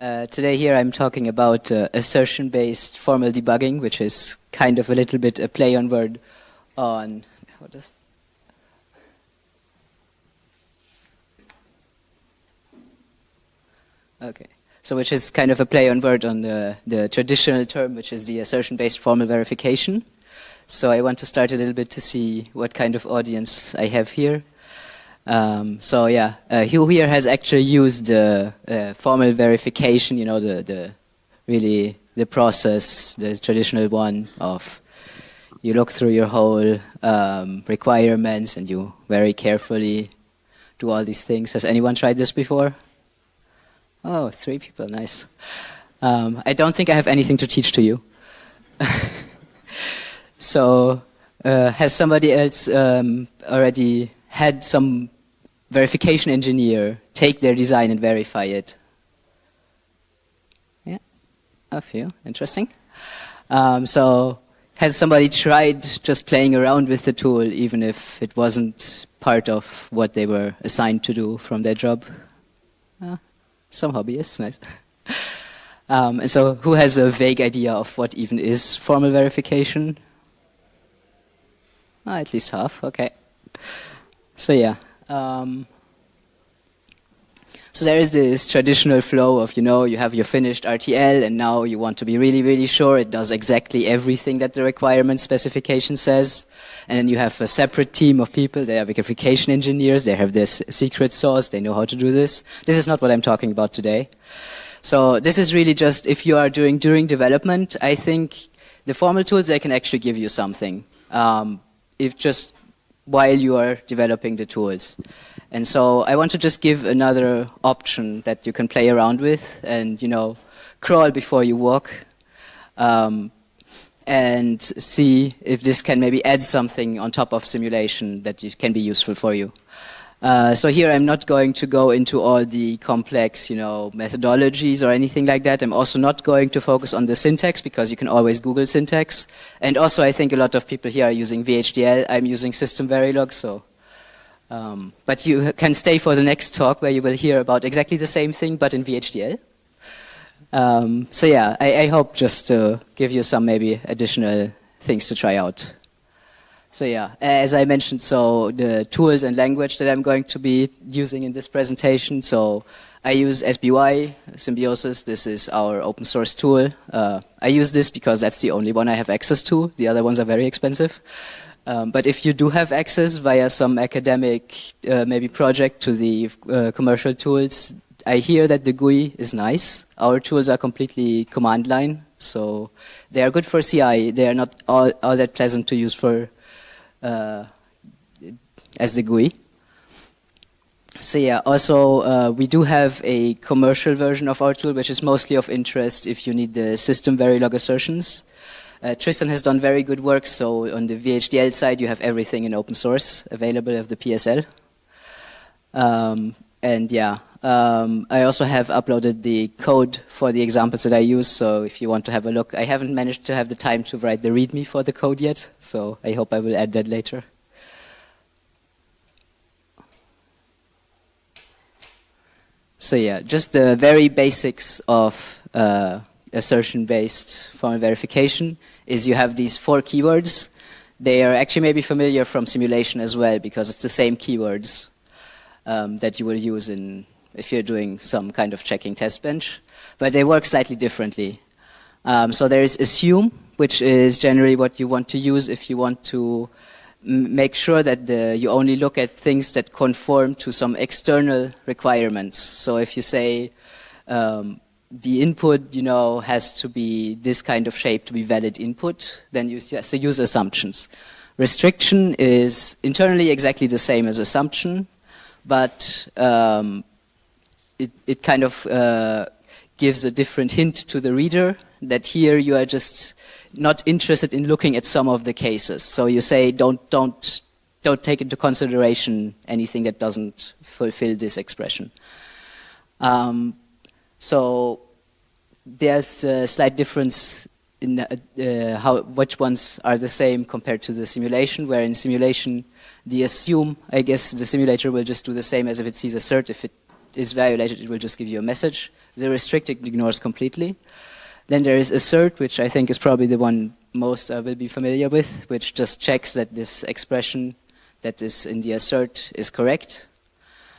Today here I'm talking about assertion-based formal debugging, which is kind of a little bit a play on word on what is okay. So which is kind of a play on word on the traditional term, which is the assertion-based formal verification. So I want to start a little bit to see what kind of audience I have here. Who here has actually used the formal verification, you know, the process, the traditional one of you look through your whole requirements and you very carefully do all these things. Has anyone tried this before? Oh, 3 people, nice. I don't think I have anything to teach to you. So, has somebody else already had some verification engineer take their design and verify it? Yeah, a few, interesting. So, has somebody tried just playing around with the tool, even if it wasn't part of what they were assigned to do from their job? Some hobbyists, nice. And so, who has a vague idea of what even is formal verification? At least half, okay. So yeah. So there is this traditional flow of, you know, you have your finished RTL and now you want to be really, really sure it does exactly everything that the requirement specification says. And then you have a separate team of people, they are verification engineers, they have this secret sauce, they know how to do this. This is not what I'm talking about today. So this is really just if you are doing during development, I think the formal tools, they can actually give you something. If just while you are developing the tools. And so I want to just give another option that you can play around with and, you know, crawl before you walk and see if this can maybe add something on top of simulation that can be useful for you. So here I'm not going to go into all the complex, you know, methodologies or anything like that. I'm also not going to focus on the syntax because you can always Google syntax. And also I think a lot of people here are using VHDL. I'm using System Verilog, so. But you can stay for the next talk where you will hear about exactly the same thing but in VHDL. So yeah, I hope just to give you some maybe additional things to try out. So yeah, as I mentioned, so the tools and language that I'm going to be using in this presentation, so I use SBY, Symbiosis. This is our open source tool. I use this because that's the only one I have access to. The other ones are very expensive. But if you do have access via some academic maybe project to the commercial tools, I hear that the GUI is nice. Our tools are completely command line, so they are good for CI. They are not all that pleasant to use for as the GUI. So yeah, also we do have a commercial version of our tool, which is mostly of interest if you need the system Verilog assertions. Tristan has done very good work, so on the VHDL side you have everything in open source available of the PSL. And yeah, I also have uploaded the code for the examples that I use, so if you want to have a look. I haven't managed to have the time to write the README for the code yet, so I hope I will add that later. So yeah, just the very basics of assertion-based formal verification is you have these 4 keywords. They are actually maybe familiar from simulation as well because it's the same keywords that you will use if you're doing some kind of checking test bench, but they work slightly differently. So there is assume, which is generally what you want to use if you want to make sure that you only look at things that conform to some external requirements. So if you say the input, you know, has to be this kind of shape to be valid input, then you use assumptions. Restriction is internally exactly the same as assumption, but it kind of gives a different hint to the reader that here you are just not interested in looking at some of the cases. So you say don't take into consideration anything that doesn't fulfill this expression. So there's a slight difference in which ones are the same compared to the simulation, where in simulation the assume, I guess the simulator will just do the same as if it sees assert. If it is violated, it will just give you a message. The restrict it ignores completely. Then there is assert, which I think is probably the one most will be familiar with, which just checks that this expression that is in the assert is correct.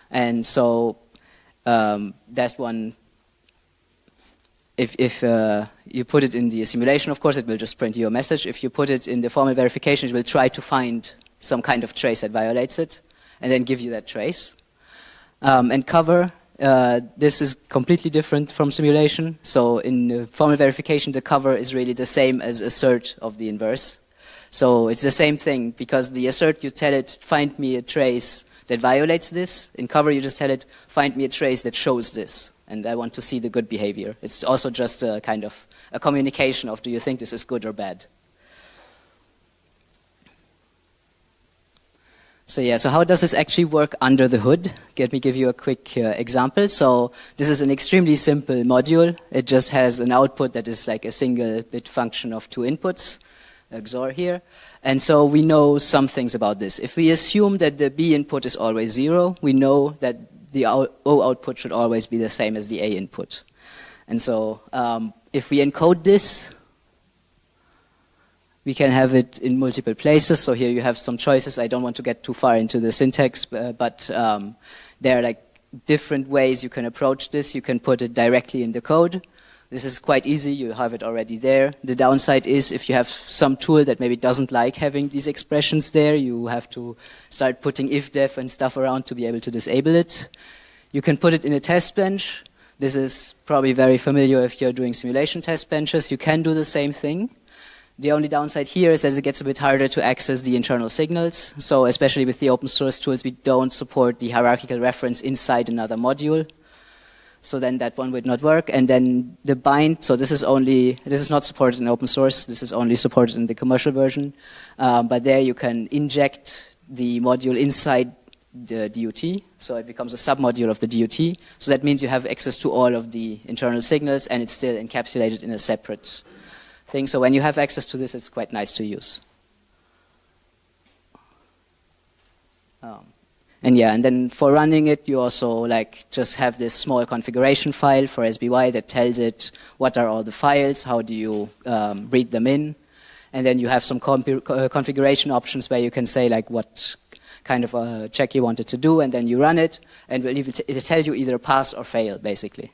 And so that one, if you put it in the simulation, of course, it will just print you a message. If you put it in the formal verification, it will try to find some kind of trace that violates it, and then give you that trace. And cover, this is completely different from simulation. So in the formal verification, the cover is really the same as assert of the inverse. So it's the same thing, because the assert, you tell it, find me a trace that violates this. In cover, you just tell it, find me a trace that shows this. And I want to see the good behavior. It's also just a kind of a communication of, do you think this is good or bad? So yeah, so how does this actually work under the hood? Let me give you a quick example. So this is an extremely simple module. It just has an output that is like a single bit function of 2 inputs, XOR here. And so we know some things about this. If we assume that the B input is always 0, we know that the O output should always be the same as the A input. And so if we encode this, we can have it in multiple places. So here you have some choices. I don't want to get too far into the syntax, but there are like different ways you can approach this. You can put it directly in the code. This is quite easy. You have it already there. The downside is if you have some tool that maybe doesn't like having these expressions there, you have to start putting if-def and stuff around to be able to disable it. You can put it in a test bench. This is probably very familiar if you're doing simulation test benches. You can do the same thing. The only downside here is that it gets a bit harder to access the internal signals. So especially with the open source tools, we don't support the hierarchical reference inside another module. So then that one would not work. And then the bind, so this is not supported in open source. This is only supported in the commercial version. But there you can inject the module inside the DUT. So it becomes a submodule of the DUT. So that means you have access to all of the internal signals, and it's still encapsulated in a separate thing. So when you have access to this, it's quite nice to use. And yeah, and then for running it, you also like just have this small configuration file for SBY that tells it what are all the files, how do you read them in, and then you have some configuration options where you can say like what kind of a check you wanted to do, and then you run it, and it'll tell you either pass or fail, basically.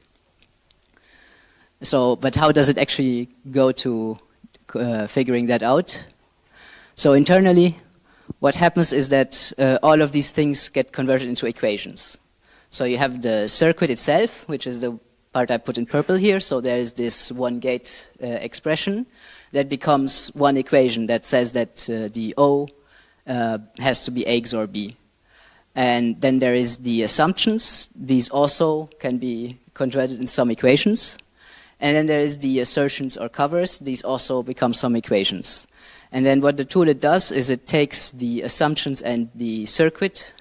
So, but how does it actually go to figuring that out? So internally, what happens is that all of these things get converted into equations. So you have the circuit itself, which is the part I put in purple here. So there is this one gate expression that becomes one equation that says that the O has to be A XOR B. And then there is the assumptions. These also can be converted in some equations. And then there is the assertions or covers. These also become some equations. And then what the tool does is it takes the assumptions and the circuit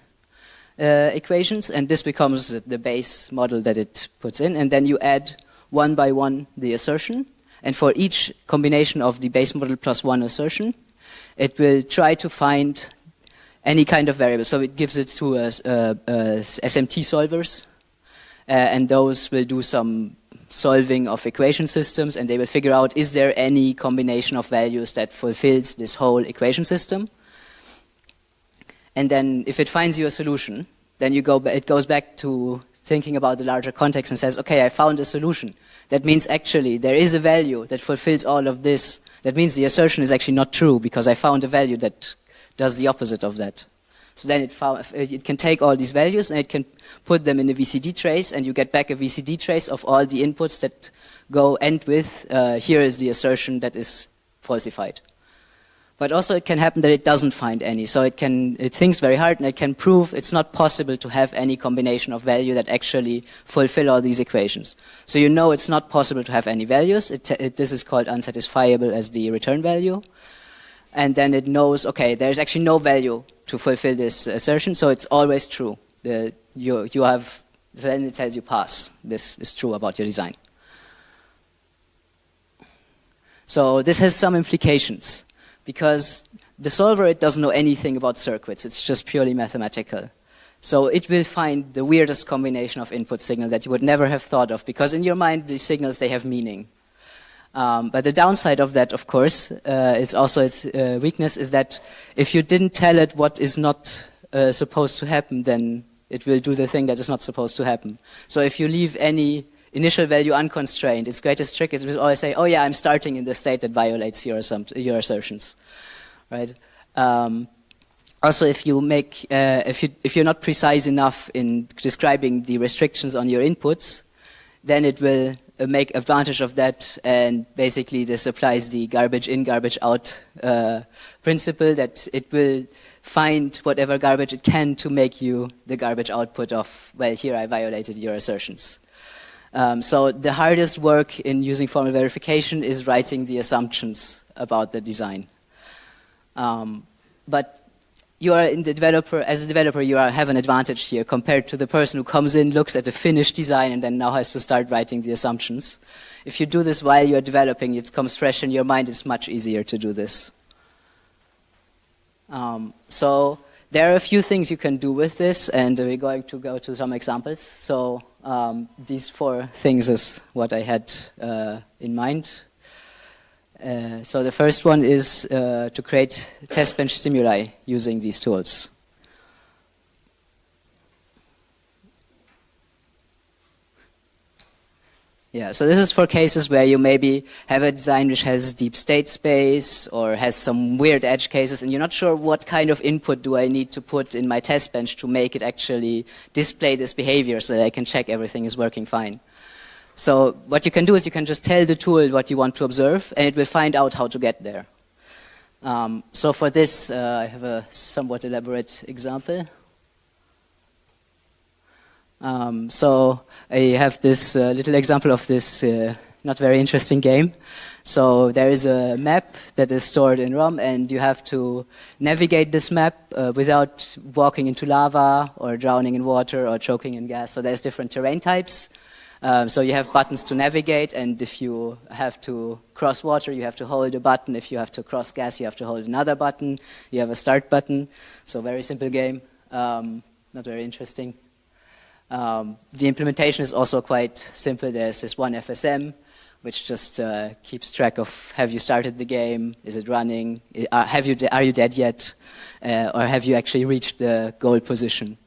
equations, and this becomes the base model that it puts in. And then you add one by one the assertion. And for each combination of the base model plus one assertion, it will try to find any kind of variable. So it gives it to SMT solvers, and those will do some solving of equation systems, and they will figure out, is there any combination of values that fulfills this whole equation system? And then if it finds you a solution, then it goes back to thinking about the larger context and says, okay, I found a solution. That means actually there is a value that fulfills all of this. That means the assertion is actually not true because I found a value that does the opposite of that. So then it can take all these values and it can put them in a VCD trace, and you get back a VCD trace of all the inputs that end with, here is the assertion that is falsified. But also it can happen that it doesn't find any. So it thinks very hard, and it can prove it's not possible to have any combination of value that actually fulfill all these equations. So you know it's not possible to have any values. This is called unsatisfiable as the return value. And then it knows, okay, there's actually no value to fulfill this assertion, so it's always true. So then it tells you pass. This is true about your design. So this has some implications, because the solver, it doesn't know anything about circuits. It's just purely mathematical. So it will find the weirdest combination of input signal that you would never have thought of, because in your mind, these signals, they have meaning. But the downside of that, of course, it's also its weakness, is that if you didn't tell it what is not supposed to happen, then it will do the thing that is not supposed to happen. So if you leave any initial value unconstrained, its greatest trick is to always say, oh yeah, I'm starting in the state that violates your assertions, right? Also, if you make, if you're not precise enough in describing the restrictions on your inputs, then it will make advantage of that, and basically this applies the garbage in, garbage out principle, that it will find whatever garbage it can to make you the garbage output of, well, here I violated your assertions. So the hardest work in using formal verification is writing the assumptions about the design. But you are in the developer, as a developer, you have an advantage here compared to the person who comes in, looks at the finished design, and then now has to start writing the assumptions. If you do this while you're developing, it comes fresh in your mind, it's much easier to do this. So there are a few things you can do with this, and we're going to go to some examples. So these 4 things is what I had in mind. So the first one is to create test bench stimuli using these tools. Yeah, so this is for cases where you maybe have a design which has deep state space or has some weird edge cases, and you're not sure what kind of input do I need to put in my test bench to make it actually display this behavior so that I can check everything is working fine. So what you can do is you can just tell the tool what you want to observe, and it will find out how to get there. So for this, I have a somewhat elaborate example. So I have this little example of this not very interesting game. So there is a map that is stored in ROM, and you have to navigate this map without walking into lava or drowning in water or choking in gas. So there's different terrain types. So you have buttons to navigate, and if you have to cross water, you have to hold a button. If you have to cross gas, you have to hold another button. You have a start button. So very simple game, not very interesting. The implementation is also quite simple. There's this one FSM, which just keeps track of, have you started the game? Is it running? Are you dead yet? Or have you actually reached the goal position?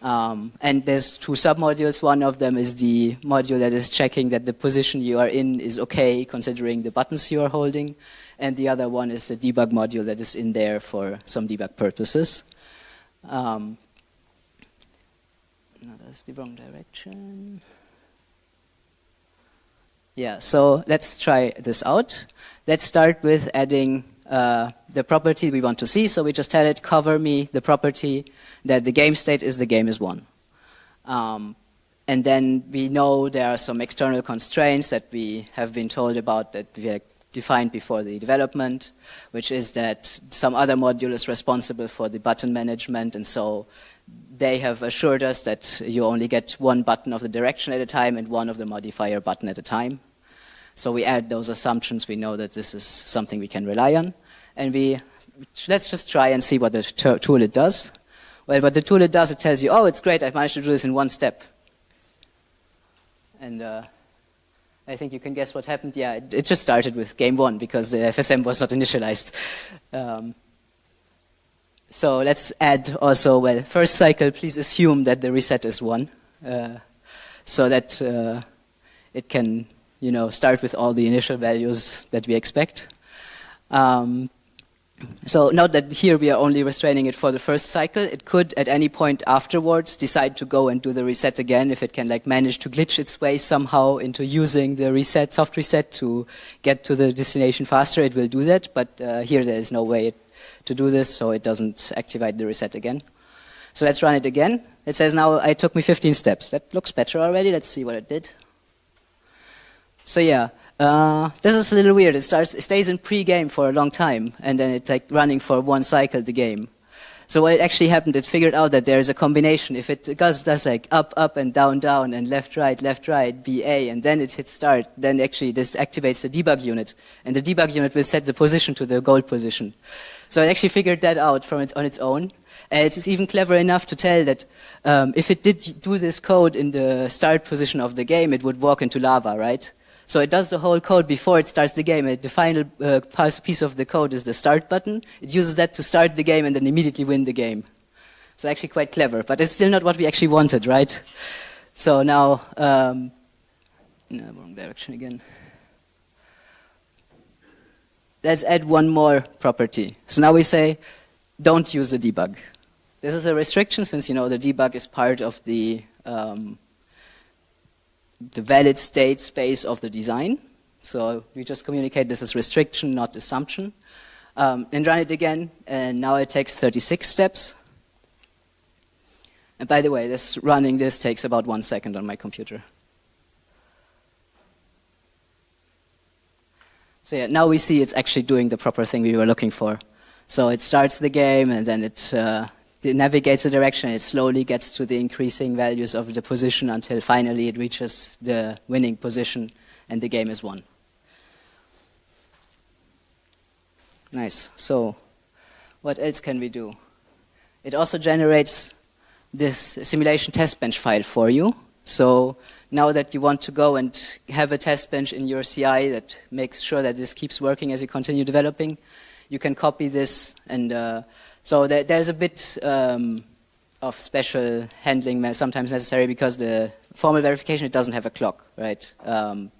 And there's 2 submodules. One of them is the module that is checking that the position you are in is okay, considering the buttons you are holding. And the other one is the debug module that is in there for some debug purposes. No, that's the wrong direction. Yeah, so let's try this out. Let's start with adding the property we want to see. So we just tell it, cover me the property that the game state is the game is won. And then we know there are some external constraints that we have been told about, that we have defined before the development, which is that some other module is responsible for the button management, and so they have assured us that you only get 1 button of the direction at a time and 1 of the modifier button at a time. So we add those assumptions. We know that this is something we can rely on. And let's just try and see what the tool it does. Well, what the tool it does, it tells you, oh, it's great, I've managed to do this in 1 step. And I think you can guess what happened. Yeah, it just started with game 1 because the FSM was not initialized. So let's add also, well, first cycle, please assume that the reset is 1, so that it can, start with all the initial values that we expect. So note that here we are only restraining it for the first cycle. It could, at any point afterwards, decide to go and do the reset again. If it can manage to glitch its way somehow into using the reset, soft reset, to get to the destination faster, it will do that. But here there is no way to do this, so it doesn't activate the reset again. So let's run it again. It says now it took me 15 steps. That looks better already. Let's see what it did. So yeah. This is a little weird. It stays in pre-game for a long time, and then it's running for 1 cycle the game. So what actually happened, it figured out that there is a combination. If it does up, up, and down, down, and left, right, BA, and then it hits start, then actually this activates the debug unit, and the debug unit will set the position to the goal position. So it actually figured that out on its own, And it is even clever enough to tell that if it did do this code in the start position of the game, it would walk into lava, right? So it does the whole code before it starts the game. The final piece of the code is the start button. It uses that to start the game and then immediately win the game. So actually quite clever, but it's still not what we actually wanted, right? So now, no, wrong direction again. Let's add one more property. So now we say, don't use the debug. This is a restriction since, the debug is part of the valid state space of the design. So we just communicate this as restriction, not assumption. And run it again, and now it takes 36 steps. And by the way, running this takes about 1 second on my computer. So yeah, now we see it's actually doing the proper thing we were looking for. So it starts the game, and then it navigates the direction. It slowly gets to the increasing values of the position until finally it reaches the winning position, and the game is won. Nice. So what else can we do? It also generates this simulation test bench file for you. So now that you want to go and have a test bench in your CI that makes sure that this keeps working as you continue developing, you can copy this. And so there's a bit of special handling sometimes necessary because the formal verification, it doesn't have a clock, right?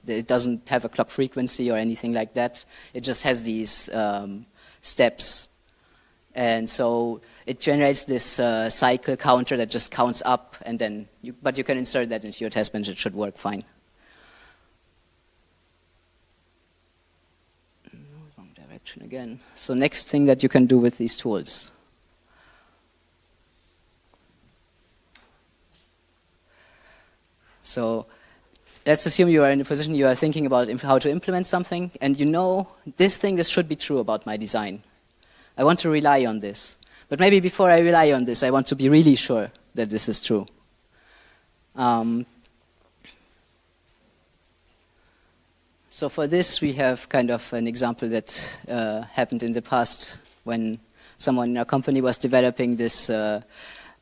It doesn't have a clock frequency or anything like that. It just has these steps. And so it generates this cycle counter that just counts up, and then but you can insert that into your test bench. It should work fine. Wrong direction again. So next thing that you can do with these tools. So let's assume you are in a position you are thinking about how to implement something, and this should be true about my design. I want to rely on this. But maybe before I rely on this, I want to be really sure that this is true. So for this, we have kind of an example that happened in the past when someone in our company was developing this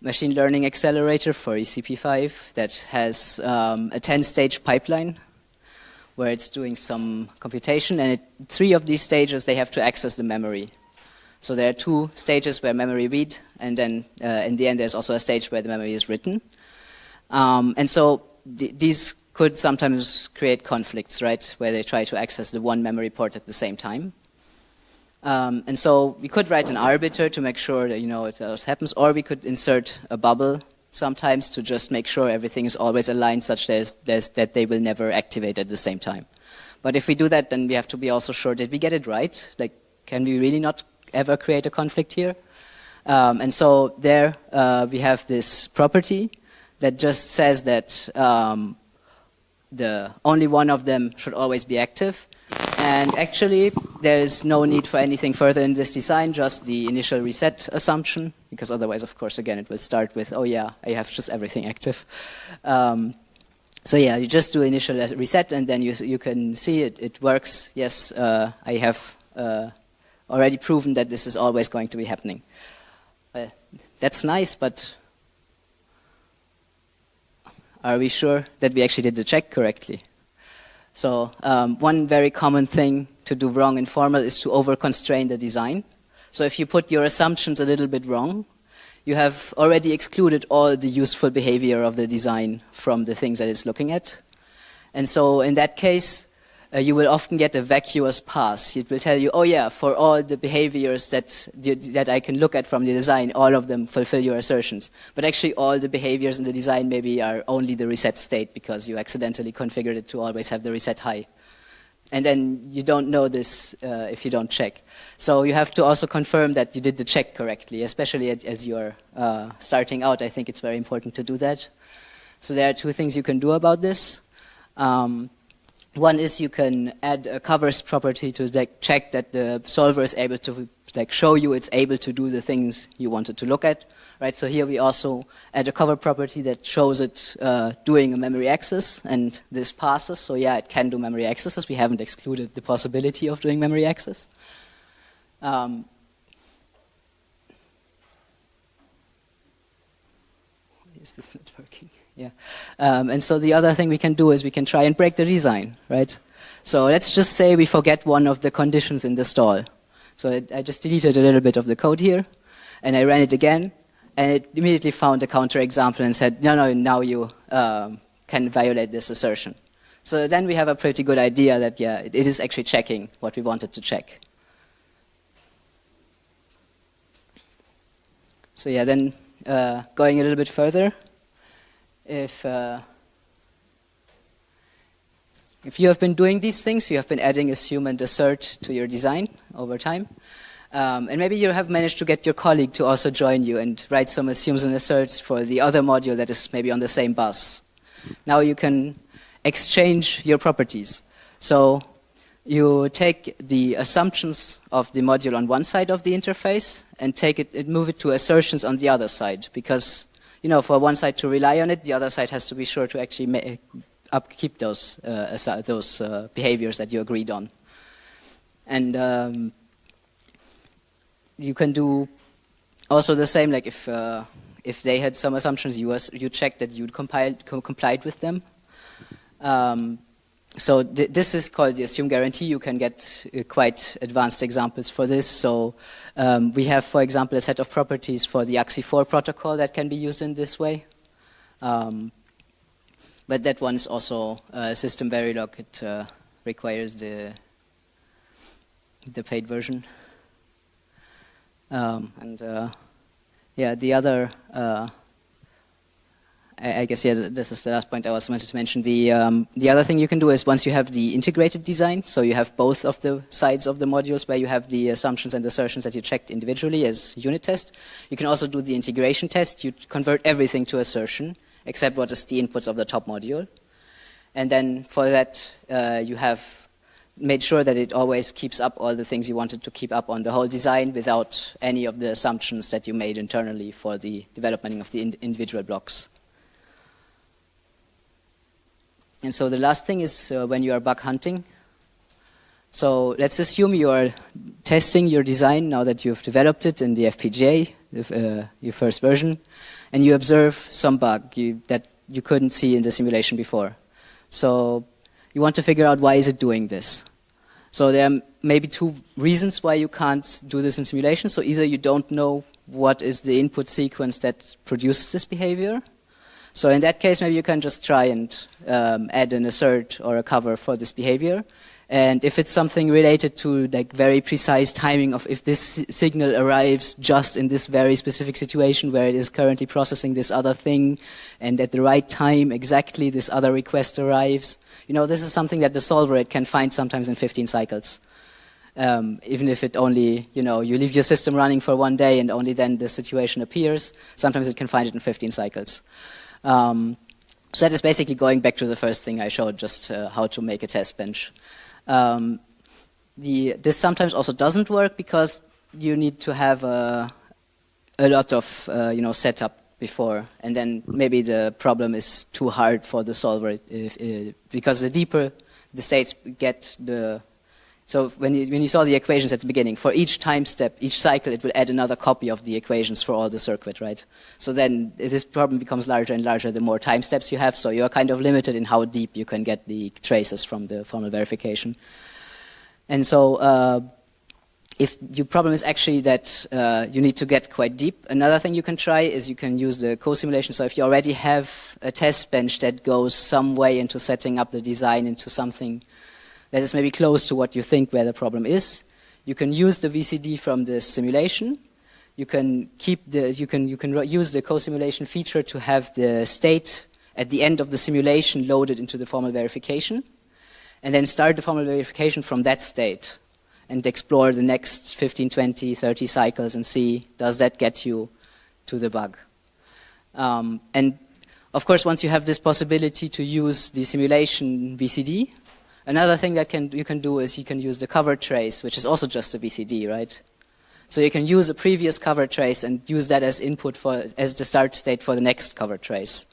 machine learning accelerator for ECP5 that has a 10-stage pipeline where it's doing some computation. And 3 of these stages, they have to access the memory. So there are 2 stages where memory read, and then in the end there's also a stage where the memory is written. And so these could sometimes create conflicts, right, where they try to access the one memory port at the same time. And so we could write an arbiter to make sure that it else happens, or we could insert a bubble sometimes to just make sure everything is always aligned such that they will never activate at the same time. But if we do that, then we have to be also sure, did we get it right? Like, can we really not ever create a conflict here? And so there we have this property that just says that only one of them should always be active. And actually, there is no need for anything further in this design, just the initial reset assumption, because otherwise, of course, again, it will start with, oh yeah, I have just everything active. So yeah, you just do initial reset, and then you can see it works. Yes, I have already proven that this is always going to be happening. That's nice, but are we sure that we actually did the check correctly? So one very common thing to do wrong in formal is to over-constrain the design. So if you put your assumptions a little bit wrong, you have already excluded all the useful behavior of the design from the things that it's looking at. And so in that case, you will often get a vacuous pass. It will tell you, oh yeah, for all the behaviors that I can look at from the design, all of them fulfill your assertions. But actually all the behaviors in the design maybe are only the reset state because you accidentally configured it to always have the reset high. And then you don't know this if you don't check. So you have to also confirm that you did the check correctly, especially as you're starting out. I think it's very important to do that. So there are 2 things you can do about this. One is you can add a covers property to check that the solver is able to show you it's able to do the things you wanted to look at. Right, so here we also add a cover property that shows it doing a memory access, and this passes. So yeah, it can do memory accesses. We haven't excluded the possibility of doing memory access. Is this not working? Yeah. And so the other thing we can do is we can try and break the design, right? So let's just say we forget one of the conditions in the stall. So I just deleted a little bit of the code here, and I ran it again, and it immediately found a counterexample and said, no, now you can violate this assertion. So then we have a pretty good idea that, yeah, it is actually checking what we wanted to check. So yeah, then going a little bit further, if you have been doing these things, you have been adding assume and assert to your design over time, and maybe you have managed to get your colleague to also join you and write some assumes and asserts for the other module that is maybe on the same bus. Now you can exchange your properties. So you take the assumptions of the module on one side of the interface and move it to assertions on the other side, because for one side to rely on it, the other side has to be sure to actually upkeep those behaviors that you agreed on. And you can do also the same, like if they had some assumptions, you check that you'd complied with them. So this is called the assume guarantee. You can get quite advanced examples for this. So we have, for example, a set of properties for the AXI4 protocol that can be used in this way. But that one is also system Verilog. It requires the paid version. Yeah, the other, I guess, yeah, this is the last point I was wanted to mention. The other thing you can do is once you have the integrated design, so you have both of the sides of the modules where you have the assumptions and assertions that you checked individually as unit test, you can also do the integration test. You convert everything to assertion, except what is the inputs of the top module. And then for that, you have made sure that it always keeps up all the things you wanted to keep up on the whole design without any of the assumptions that you made internally for the development of the individual blocks. And so the last thing is when you are bug hunting. So let's assume you are testing your design now that you've developed it in the FPGA, your first version, and you observe some bug that you couldn't see in the simulation before. So you want to figure out why is it doing this. So there are maybe two reasons why you can't do this in simulation. So either you don't know what is the input sequence that produces this behavior. So in that case, maybe you can just try and add an assert or a cover for this behavior. And if it's something related to like very precise timing of if this signal arrives just in this very specific situation where it is currently processing this other thing, and at the right time exactly this other request arrives, this is something that the solver it can find sometimes in 15 cycles. Even if it only, you leave your system running for one day and only then the situation appears, sometimes it can find it in 15 cycles. So that is basically going back to the first thing I showed, just how to make a test bench. This sometimes also doesn't work because you need to have a lot of setup before, and then maybe the problem is too hard for the solver because the deeper the states get, so when you saw the equations at the beginning, for each time step, each cycle, it will add another copy of the equations for all the circuit, right? So then this problem becomes larger and larger the more time steps you have, so you're kind of limited in how deep you can get the traces from the formal verification. And so if your problem is actually that you need to get quite deep, another thing you can try is you can use the co-simulation. So if you already have a test bench that goes some way into setting up the design into something that is maybe close to what you think where the problem is, you can use the VCD from the simulation. You can use the co-simulation feature to have the state at the end of the simulation loaded into the formal verification, and then start the formal verification from that state and explore the next 15, 20, 30 cycles and see, does that get you to the bug? And of course, once you have this possibility to use the simulation VCD, another thing that you can do is you can use the cover trace, which is also just a VCD, right? So you can use a previous cover trace and use that as input as the start state for the next cover trace.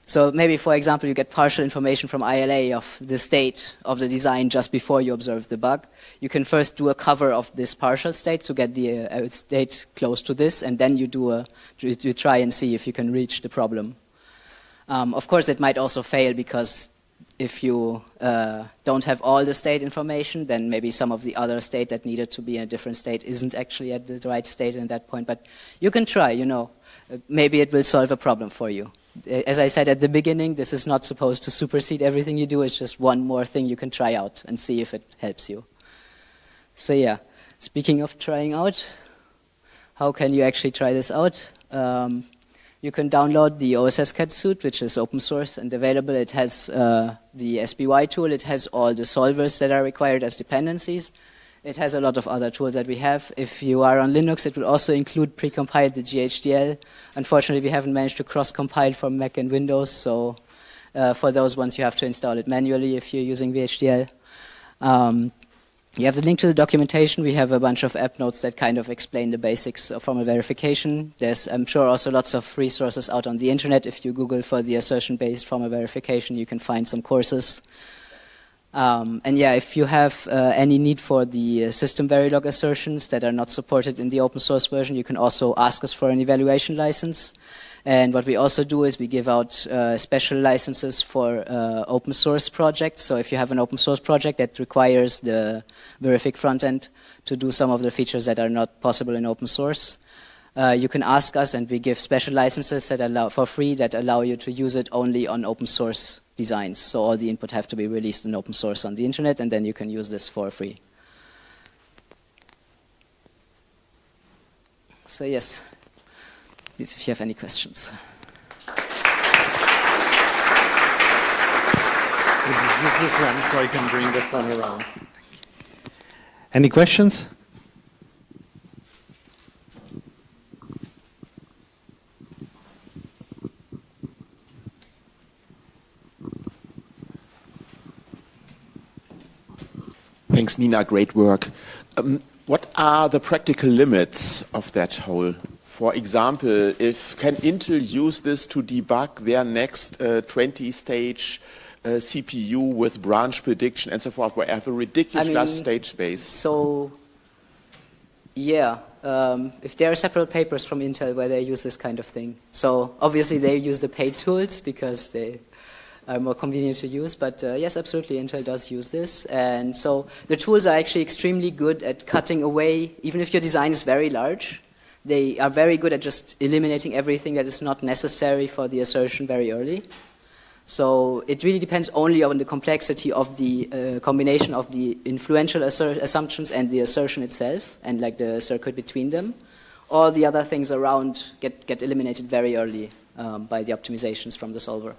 So maybe, for example, you get partial information from ILA of the state of the design just before you observe the bug. You can first do a cover of this partial state to get the state close to this, and then you try and see if you can reach the problem. Of course, it might also fail because if you don't have all the state information, then maybe some of the other state that needed to be in a different state isn't actually at the right state at that point. But you can try, you know. Maybe it will solve a problem for you. As I said at the beginning, this is not supposed to supersede everything you do. It's just one more thing you can try out and see if it helps you. So yeah, speaking of trying out, how can you actually try this out? You can download the OSS-CAD suite, which is open source and available. It has the SBY tool. It has all the solvers that are required as dependencies. It has a lot of other tools that we have. If you are on Linux, it will also include precompiled the GHDL. Unfortunately, we haven't managed to cross-compile from Mac and Windows, so for those ones, you have to install it manually if you're using VHDL. You have the link to the documentation. We have a bunch of app notes that kind of explain the basics of formal verification. There's, I'm sure, also lots of resources out on the internet. If you Google for the assertion-based formal verification, you can find some courses. And yeah, if you have any need for the system Verilog assertions that are not supported in the open source version, you can also ask us for an evaluation license. And what we also do is we give out special licenses for open source projects. So if you have an open source project that requires the Verific frontend to do some of the features that are not possible in open source, you can ask us, and we give special licenses that allow for free that allow you to use it only on open source designs. So all the input have to be released in open source on the internet, and then you can use this for free. So yes, please, if you have any questions. Use this one so I can bring that one around. Any questions? Thanks, Nina. Great work. What are the practical limits of that whole? For example, can Intel use this to debug their next 20-stage CPU with branch prediction and so forth, where I have a ridiculous stage space? So, yeah, if there are several papers from Intel where they use this kind of thing. So obviously they use the paid tools because they are more convenient to use, but yes, absolutely, Intel does use this. And so the tools are actually extremely good at cutting away, even if your design is very large, they are very good at just eliminating everything that is not necessary for the assertion very early. So it really depends only on the complexity of the combination of the influential assumptions and the assertion itself, and like the circuit between them. All the other things around get eliminated very early by the optimizations from the solver.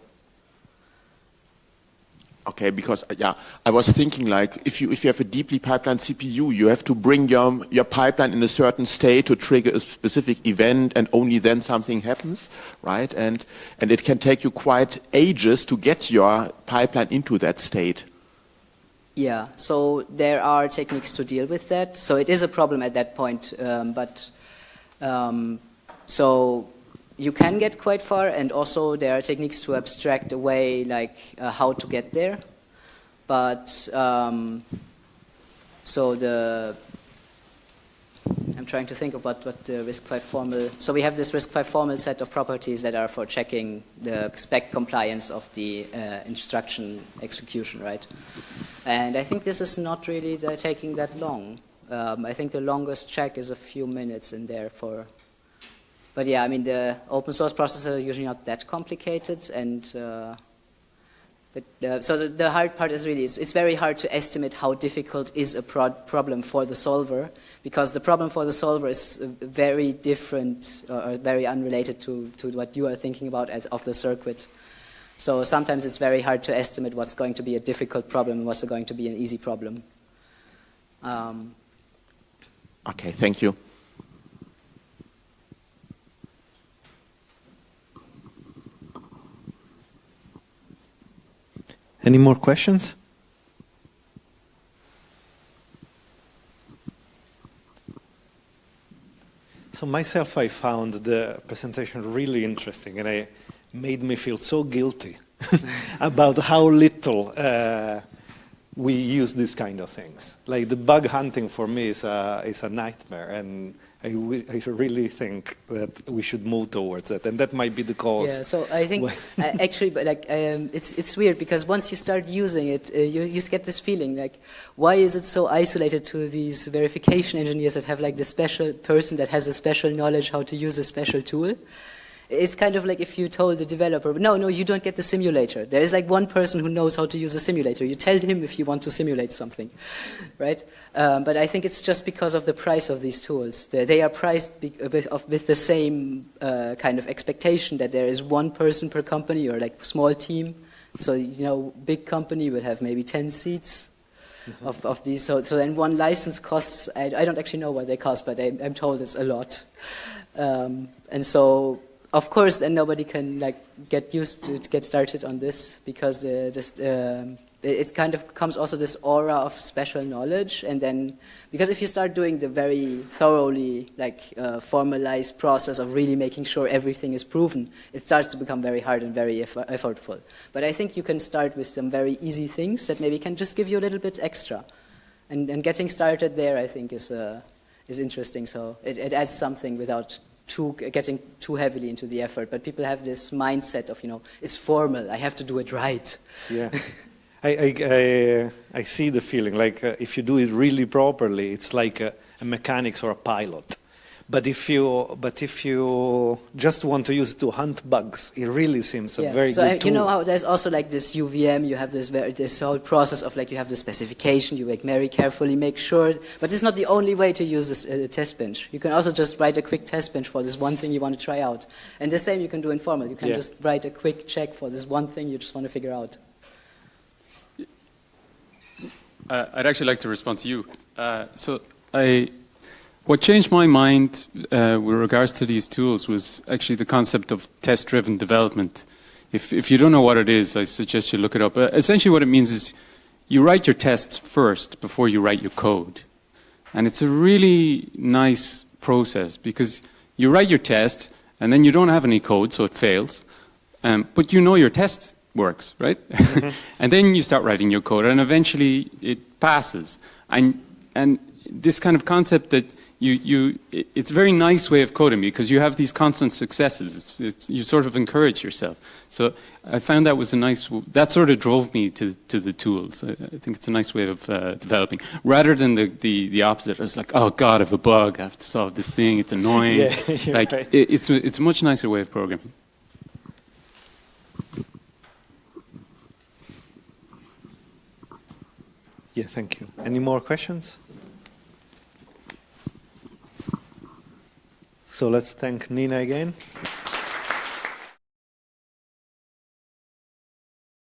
Okay, because yeah, I was thinking like if you have a deeply pipelined CPU, you have to bring your pipeline in a certain state to trigger a specific event, and only then something happens, right? And it can take you quite ages to get your pipeline into that state. Yeah, so there are techniques to deal with that. So it is a problem at that point, so you can get quite far, and also there are techniques to abstract away like how to get there. But I'm trying to think about what the RISC-V formal. So we have this RISC-V formal set of properties that are for checking the spec compliance of the instruction execution, right? And I think this is not really taking that long. I think the longest check is a few minutes in there for. But yeah, I mean, the open source processors are usually not that complicated, and so the hard part is really, it's very hard to estimate how difficult is a problem for the solver, because the problem for the solver is very different or very unrelated to what you are thinking about of the circuit. So sometimes it's very hard to estimate what's going to be a difficult problem and what's going to be an easy problem. Okay, thank you. Any more questions? So myself, I found the presentation really interesting, and made me feel so guilty about how little we use these kind of things. Like the bug hunting for me is a nightmare, and I really think that we should move towards it, and that might be the cause. Yeah, so I think actually, but like it's weird because once you start using it, you just get this feeling like, why is it so isolated to these verification engineers that have like the special person that has a special knowledge how to use a special tool? It's kind of like if you told the developer, no, you don't get the simulator. There is like one person who knows how to use a simulator. You tell him if you want to simulate something, right? But I think it's just because of the price of these tools. They are priced with the same kind of expectation that there is one person per company or like small team. So, you know, big company would have maybe 10 seats of these. So then one license costs, I don't actually know what they cost, but I'm told it's a lot. And so, of course, then nobody can like get started on this because it kind of comes also this aura of special knowledge, and then because if you start doing the very thoroughly like formalized process of really making sure everything is proven, it starts to become very hard and very effortful. But I think you can start with some very easy things that maybe can just give you a little bit extra, and getting started there I think is interesting. So it adds something without getting too heavily into the effort, but people have this mindset of, you know, it's formal, I have to do it right. Yeah, I see the feeling, like if you do it really properly, it's like a mechanics or a pilot. But if you just want to use it to hunt bugs, it really seems a very good tool. You know how there's also like this UVM, you have this whole process of like you have the specification, you like very carefully make sure, but it's not the only way to use this test bench. You can also just write a quick test bench for this one thing you want to try out. And the same you can do in formal. You can just write a quick check for this one thing you just want to figure out. I'd actually like to respond to you. What changed my mind with regards to these tools was actually the concept of test-driven development. If you don't know what it is, I suggest you look it up. Essentially what it means is you write your tests first before you write your code. And it's a really nice process because you write your test and then you don't have any code, so it fails. But you know your test works, right? Mm-hmm. And then you start writing your code and eventually it passes. And this kind of concept that it's a very nice way of coding because you have these constant successes. You sort of encourage yourself. So I found that was that sort of drove me to the tools. I think it's a nice way of developing, rather than the opposite. It's like, oh God, I have a bug, I have to solve this thing, it's annoying. Yeah, like right. It's a much nicer way of programming. Yeah, thank you. Any more questions? So let's thank Nina again.